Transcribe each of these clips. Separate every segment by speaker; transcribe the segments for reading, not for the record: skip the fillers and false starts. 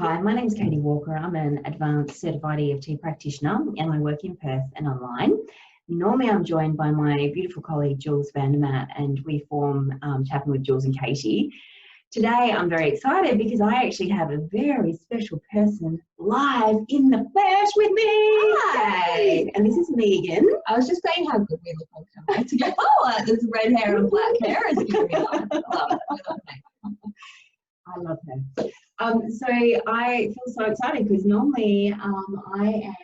Speaker 1: Hi, my name is Katie Walker. I'm an advanced certified EFT practitioner and I work in Perth and online. Normally I'm joined by my beautiful colleague Jules Vandermaat and we form Tapping with Jules and Katie. Today I'm very excited because I actually have a very special person live in the flesh with me.
Speaker 2: Hi!
Speaker 1: And this is Megan.
Speaker 2: I was just saying how good we look on camera together. Like this red hair and black hair is going to be on.
Speaker 1: I love her. So I feel so excited because normally I am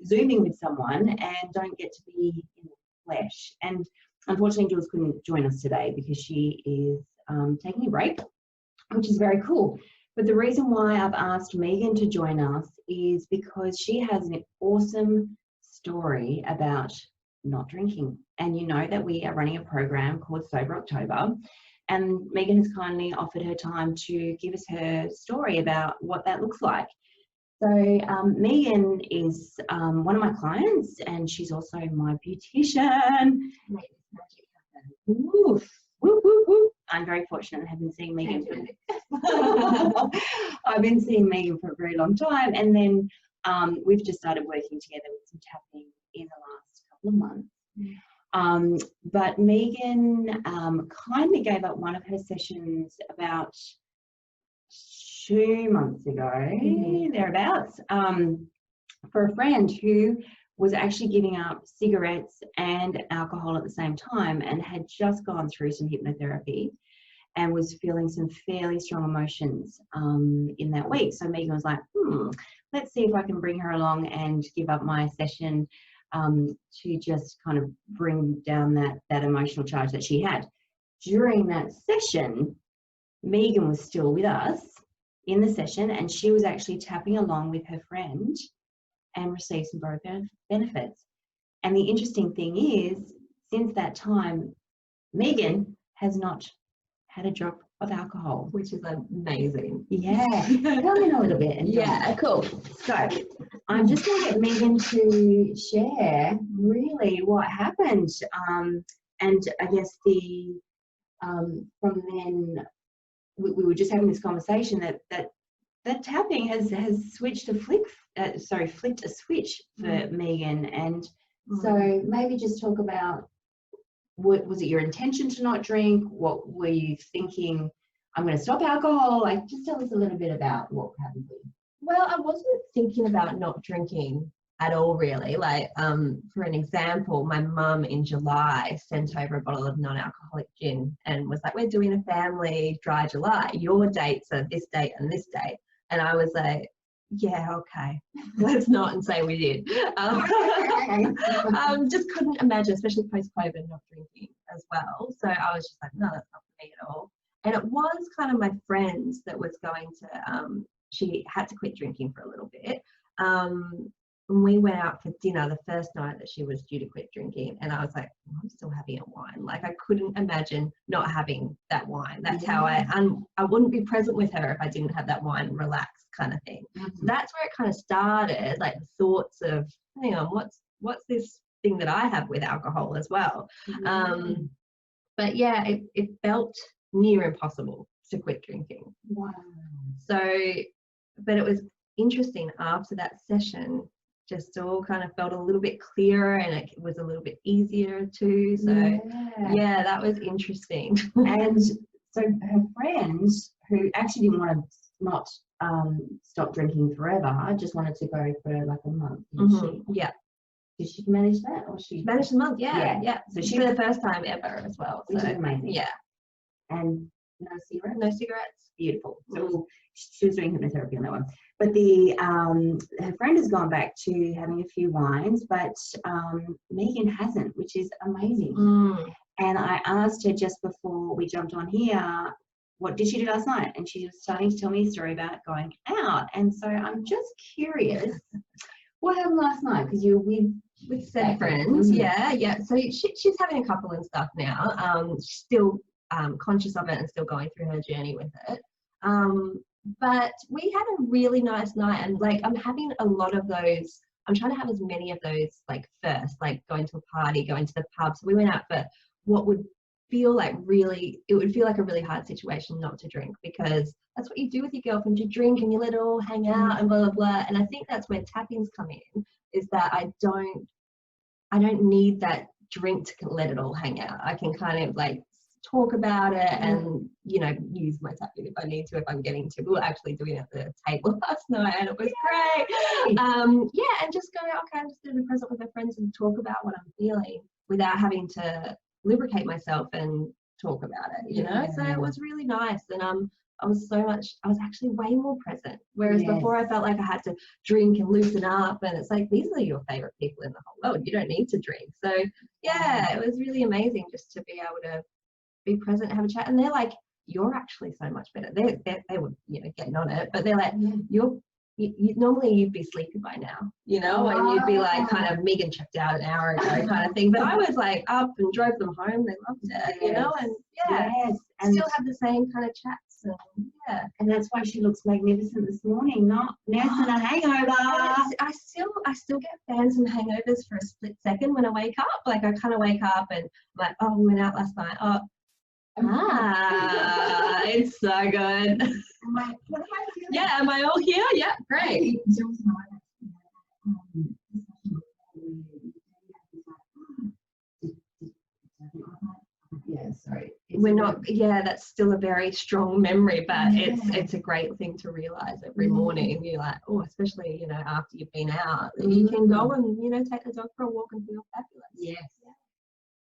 Speaker 1: Zooming with someone and don't get to be in the flesh. And unfortunately, Jules couldn't join us today because she is taking a break, which is very cool. But the reason why I've asked Megan to join us is because she has an awesome story about not drinking. And you know that we are running a program called Sober October. And Megan has kindly offered her time to give us her story about what that looks like. So Megan is one of my clients and she's also my beautician. Make this magic happen. Woof, whoop, whoop, whoop. I'm very fortunate I have been seeing Megan I've been seeing Megan for a very long time, and then we've just started working together with some tapping in the last couple of months. But Megan kindly gave up one of her sessions about 2 months ago, thereabouts, for a friend who was actually giving up cigarettes and alcohol at the same time and had just gone through some hypnotherapy and was feeling some fairly strong emotions in that week. So Megan was like, let's see if I can bring her along and give up my session to just kind of bring down that emotional charge that she had. During that session, Megan was still with us in the session and she was actually tapping along with her friend and received some both benefits. And the interesting thing is, since that time, Megan has not had a drop of alcohol.
Speaker 2: Which is amazing.
Speaker 1: Yeah. Tell me a little bit.
Speaker 2: Yeah, cool.
Speaker 1: So I'm just going to get Megan to share really what happened. And I guess from then, we were just having this conversation that tapping has switched flipped a switch for Megan. And so maybe just talk about, was it your intention to not drink? What were you thinking? I'm going to stop alcohol. Like, just tell us a little bit about what happened.
Speaker 2: Well, I wasn't thinking about not drinking at all, really. Like, for an example, my mum in July sent over a bottle of non-alcoholic gin and was like, we're doing a family dry July. Your dates are this date and this date. And I was like, yeah, okay, let's not and say we did. Just couldn't imagine, especially post-COVID, not drinking as well. So I was just like, no, that's not for me at all. And it was kind of my friends that was going to, she had to quit drinking for a little bit. And we went out for dinner the first night that she was due to quit drinking. And I was like, I'm still having a wine. Like, I couldn't imagine not having that wine. That's how I wouldn't be present with her if I didn't have that wine and relax kind of thing. So that's where it kind of started, like the thoughts of, hang on, what's this thing that I have with alcohol as well? But yeah, it felt near impossible to quit drinking.
Speaker 1: Wow.
Speaker 2: So, but it was interesting after that session, just all kind of felt a little bit clearer and it was a little bit easier too. So yeah, that was interesting.
Speaker 1: And so her friends who actually didn't want to not stop drinking forever, just wanted to go for like a month.
Speaker 2: Yeah.
Speaker 1: Did she manage that, or she
Speaker 2: managed a month? Yeah.
Speaker 1: So
Speaker 2: she for the first time ever as well.
Speaker 1: Which is amazing.
Speaker 2: Yeah.
Speaker 1: And no cigarettes?
Speaker 2: No cigarettes.
Speaker 1: Beautiful. So she was doing hypnotherapy on that one. But her friend has gone back to having a few wines, but Megan hasn't, which is amazing. And I asked her just before we jumped on here, what did she do last night? And she was starting to tell me a story about going out. And so I'm just curious, what happened last night? Because you were with
Speaker 2: said friends. Yeah. So she's having a couple and stuff now. She's still conscious of it and still going through her journey with it. But we had a really nice night, and like I'm having a lot of those. I'm trying to have as many of those like first, like going to a party, going to the pub. So we went out for what would feel like it would feel like a really hard situation not to drink, because that's what you do with your girlfriend. You drink and you let it all hang out and blah, blah, blah. And I think that's where tap-ins come in, is that I don't need that drink to let it all hang out. I can kind of like talk about it and, you know, use my tap-in if I need to, if I'm getting to. We were actually doing it at the table last night and it was great. Yeah, and just go, okay, I'm just going to be present with my friends and talk about what I'm feeling without having to lubricate myself and talk about it, you know. So it was really nice. And I was actually way more present, whereas before I felt like I had to drink and loosen up, and it's like, these are your favorite people in the whole world, you don't need to drink. So yeah, it was really amazing just to be able to be present and have a chat. And they're like, you're actually so much better. They were, you know, getting on it, but they're like, normally you'd be sleepy by now, you know, and you'd be like, kind of, Megan checked out an hour ago kind of thing. But I was like up and drove them home. They loved it, you know, and and still have the same kind of chats. And
Speaker 1: and that's why she looks magnificent this morning, not nursing a hangover.
Speaker 2: I still get phantom hangovers for a split second when I wake up. Like I kind of wake up and I'm like, oh, we went out last night. It's so good. Yeah, am I all here? Yeah, great.
Speaker 1: Yeah, sorry.
Speaker 2: We're not, yeah, that's still a very strong memory, but it's a great thing to realize every morning. You're like, oh, especially, you know, after you've been out, that you can go and, you know, take the dog for a walk and feel fabulous.
Speaker 1: Yes.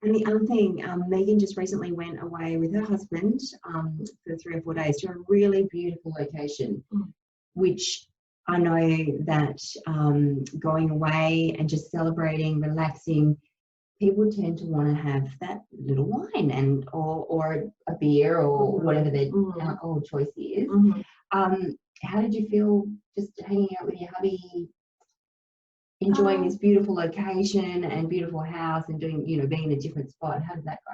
Speaker 1: And the other thing, Megan just recently went away with her husband for 3 or 4 days to a really beautiful location, which I know that going away and just celebrating, relaxing, people tend to want to have that little wine and or a beer or whatever their alcohol choice is. How did you feel just hanging out with your hubby, enjoying this beautiful location and beautiful house and doing, you know, being in a different spot? How did that go?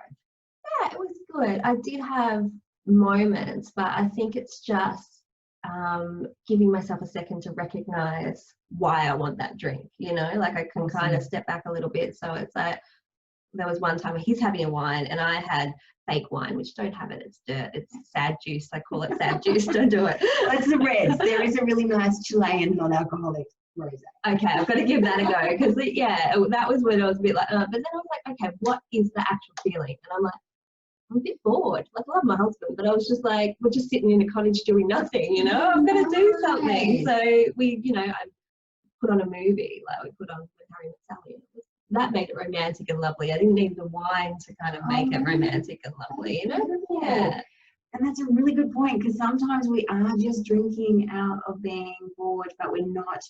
Speaker 2: Yeah, it was good. I did have moments, but I think it's just giving myself a second to recognize why I want that drink, you know, like I can kind of step back a little bit. So it's like, there was one time where he's having a wine and I had fake wine, which don't have it, it's dirt, it's sad juice. I call it sad juice, don't do it.
Speaker 1: Well, it's the reds. There is a really nice Chilean non-alcoholic rosé.
Speaker 2: Okay, I've got to give that a go, because that was when I was a bit like, but then I was like, okay, what is the actual feeling? And I'm like, I'm a bit bored. Like, I love my husband, but I was just like, we're just sitting in a cottage doing nothing, you know, I'm going to do something. So we, you know, I put on a movie, like we put on with Harry and Sally. That made it romantic and lovely. I didn't need the wine to kind of make it romantic and lovely, you know? Yeah.
Speaker 1: And that's a really good point, because sometimes we are just drinking out of being bored, but we're not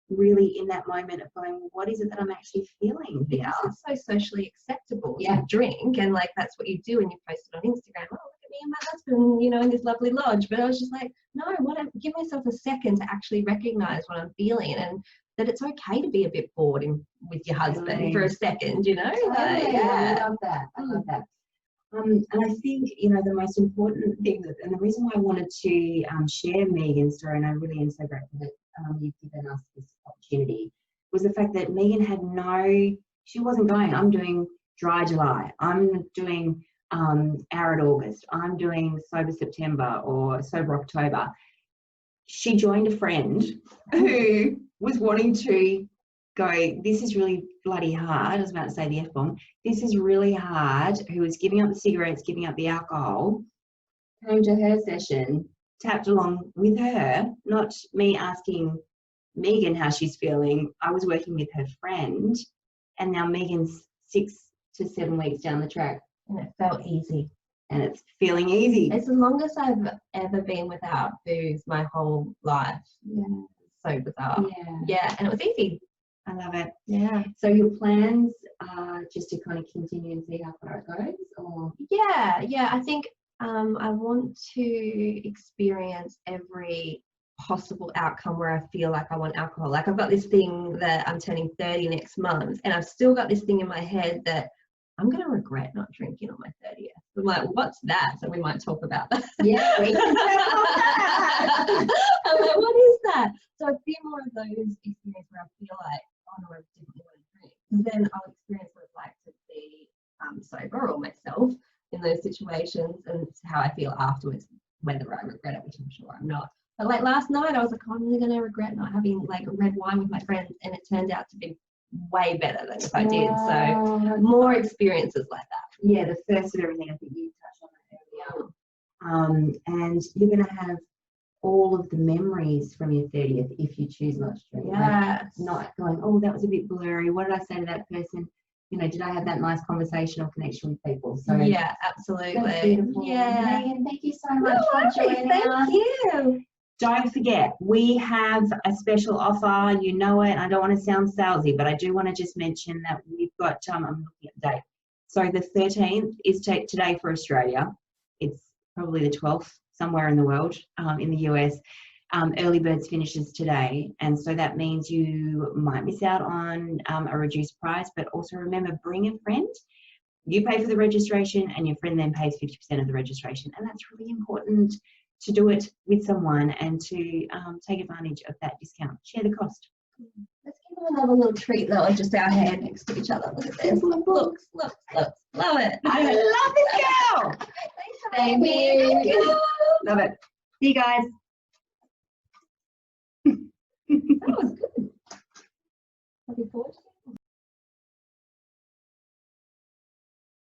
Speaker 1: really in that moment of going, well, what is it that I'm actually feeling here?
Speaker 2: It's so socially acceptable to drink, and like that's what you do, and you post it on Instagram. Oh, look at me and my husband, you know, in this lovely lodge. But I was just like, no, give myself a second to actually recognize what I'm feeling, and that it's okay to be a bit bored with your husband for a second, you know?
Speaker 1: I love that. I love that. And I think, you know, the most important thing, and the reason why I wanted to share Megan's story, and I really am so grateful that you've given us this opportunity, was the fact that Megan had she wasn't going, I'm doing dry July, I'm doing arid August, I'm doing sober September or sober October. She joined a friend who was wanting to go, this is really bloody hard. I was about to say the F-bomb. This is really hard. Who was giving up the cigarettes, giving up the alcohol, came to her session, tapped along with her, not me asking Megan how she's feeling. I was working with her friend, and now Megan's 6 to 7 weeks down the track.
Speaker 2: And it felt easy.
Speaker 1: And it's feeling easy.
Speaker 2: It's the longest I've ever been without booze my whole life. Yeah. So bizarre. Yeah, and it was easy.
Speaker 1: I love it.
Speaker 2: Yeah.
Speaker 1: So your plans are just to kind of continue and see how far it goes, or?
Speaker 2: Yeah. I think I want to experience every possible outcome where I feel like I want alcohol. Like I've got this thing that I'm turning 30 next month, and I've still got this thing in my head that I'm going to regret not drinking on my 30th. I'm like, what's that? So we might talk about that.
Speaker 1: Yeah, we can talk about that.
Speaker 2: I'm like, what is that? So a few more of those experiences where I feel like, oh no, I definitely want to drink. Then I'll experience what it's like to be sober, or myself in those situations, and it's how I feel afterwards, whether I regret it, which I'm sure I'm not. But like last night, I was like, oh, I'm really going to regret not having like red wine with my friends, and it turned out to be way better than if I did. So more experiences like that.
Speaker 1: Yeah, the first of everything, I think you touched on that earlier. And you're going to have all of the memories from your 30th if you choose not to drink.
Speaker 2: Yeah.
Speaker 1: Like not going, oh, that was a bit blurry. What did I say to that person? You know, did I have that nice conversational connection with people? So
Speaker 2: yeah, absolutely.
Speaker 1: That's beautiful.
Speaker 2: Yeah.
Speaker 1: Megan, thank you so much for joining
Speaker 2: Thank
Speaker 1: us.
Speaker 2: you.
Speaker 1: Don't forget, we have a special offer. You know it. I don't want to sound salesy, but I do want to just mention that we've got, I'm looking at the date. So the 13th is today for Australia. It's probably the 12th somewhere in the world, in the US. Early birds finishes today. And so that means you might miss out on a reduced price, but also remember, bring a friend. You pay for the registration and your friend then pays 50% of the registration. And that's really important, to do it with someone and to take advantage of that discount. Share the cost.
Speaker 2: Let's give them another little treat though, and just our hand next to each other. Look at this. Look. Love it.
Speaker 1: I love this girl.
Speaker 2: Thank you.
Speaker 1: Love it. See you guys.
Speaker 2: That was good. Looking forward to it.